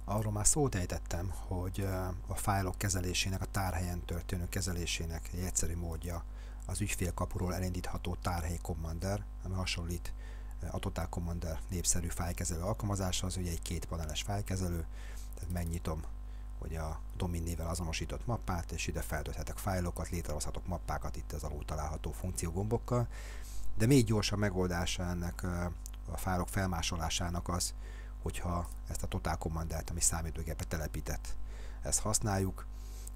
Arról már szót ejtettem, hogy a fájlok kezelésének, a tárhelyen történő kezelésének egy egyszerű módja az ügyfélkapuról elindítható tárhely Commander, ami hasonlít a Total Commander népszerű fájlkezelő alkalmazáshoz, ugye egy kétpaneles fájlkezelő, tehát megnyitom hogy a domain névvel azonosított mappát, és ide feltölthetek fájlokat, létrehozhatok mappákat itt az alul található funkciógombokkal, de még gyorsabb megoldása ennek a fájlok felmásolásának az, hogyha ezt a Total Commandert, ami számítógépre telepített, ezt használjuk.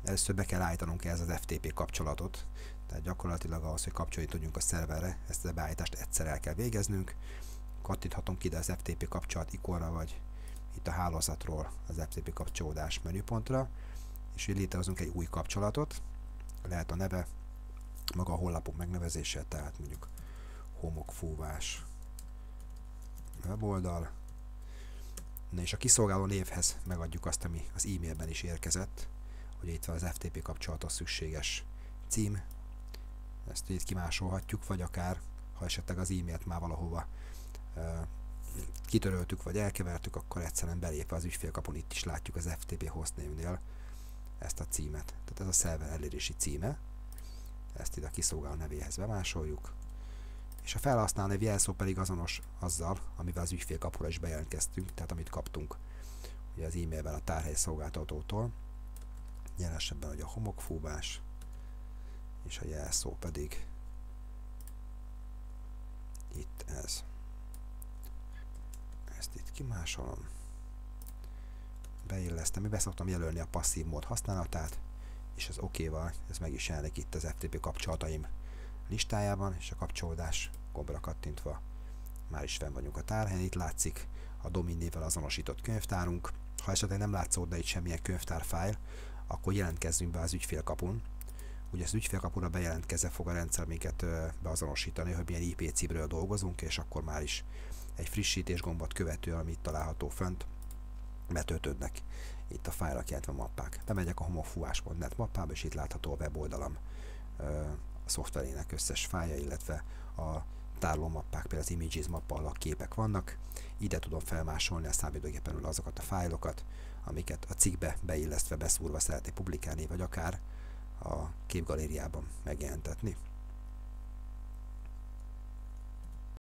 Először be kell állítanunk ez az FTP kapcsolatot, tehát gyakorlatilag ahhoz, hogy kapcsolni tudjunk a szerverre, ezt a beállítást egyszer el kell végeznünk. Kattinthatunk ide az FTP kapcsolat ikonra, vagy itt a hálózatról az FTP kapcsolódás menüpontra, és így létrehozunk egy új kapcsolatot, lehet a neve, maga a honlapunk megnevezése, tehát mondjuk homokfúvás weboldal. Na és a kiszolgáló névhez megadjuk azt, ami az e-mailben is érkezett, hogy itt van az FTP kapcsolatos szükséges cím, ezt itt kimásolhatjuk, vagy akár, ha esetleg az e-mailt már valahova kitöröltük, vagy elkevertük, akkor egyszerűen belépve az ügyfélkapun itt is látjuk az FTP hostname-nél ezt a címet. Tehát ez a szerver elérési címe, ezt ide a kiszolgáló nevéhez bemásoljuk, és a felhasználó név jelszó pedig azonos azzal, amivel az ügyfélkapura is bejelentkeztünk, tehát amit kaptunk ugye az e-mailben a tárhely szolgáltatótól. Jelen esetben hogy a homokfúvás, és a jelszó pedig itt ez. Ezt itt kimásolom, beillesztem, mi beszoktam jelölni a passzív mód használatát, és az OK-val ez meg is jelenik itt az FTP kapcsolataim listájában, és a kapcsolódás gombra kattintva már is fenn vagyunk a tárhelyen. Itt látszik a domain névvel azonosított könyvtárunk. Ha esetleg nem látszódna itt semmilyen könyvtárfájl, akkor jelentkezzünk be az ügyfélkapun. Ugye az ügyfélkapura bejelentkezve fog a rendszer minket beazonosítani, hogy milyen IP címről dolgozunk, és akkor már is egy frissítés gombot követően, ami itt található fönt, betöltődnek itt a fájlok, illetve mappák. Bemegyek a homokfúvás.net mappába, és itt látható a weboldalam a szoftverének összes fájlja, illetve a tároló mappák, például az images mappa, ahol a képek vannak. Ide tudom felmásolni a számítógépen azokat a fájlokat, amiket a cikkbe beillesztve, beszúrva szeretnék publikálni, vagy akár a képgalériában megjelentetni.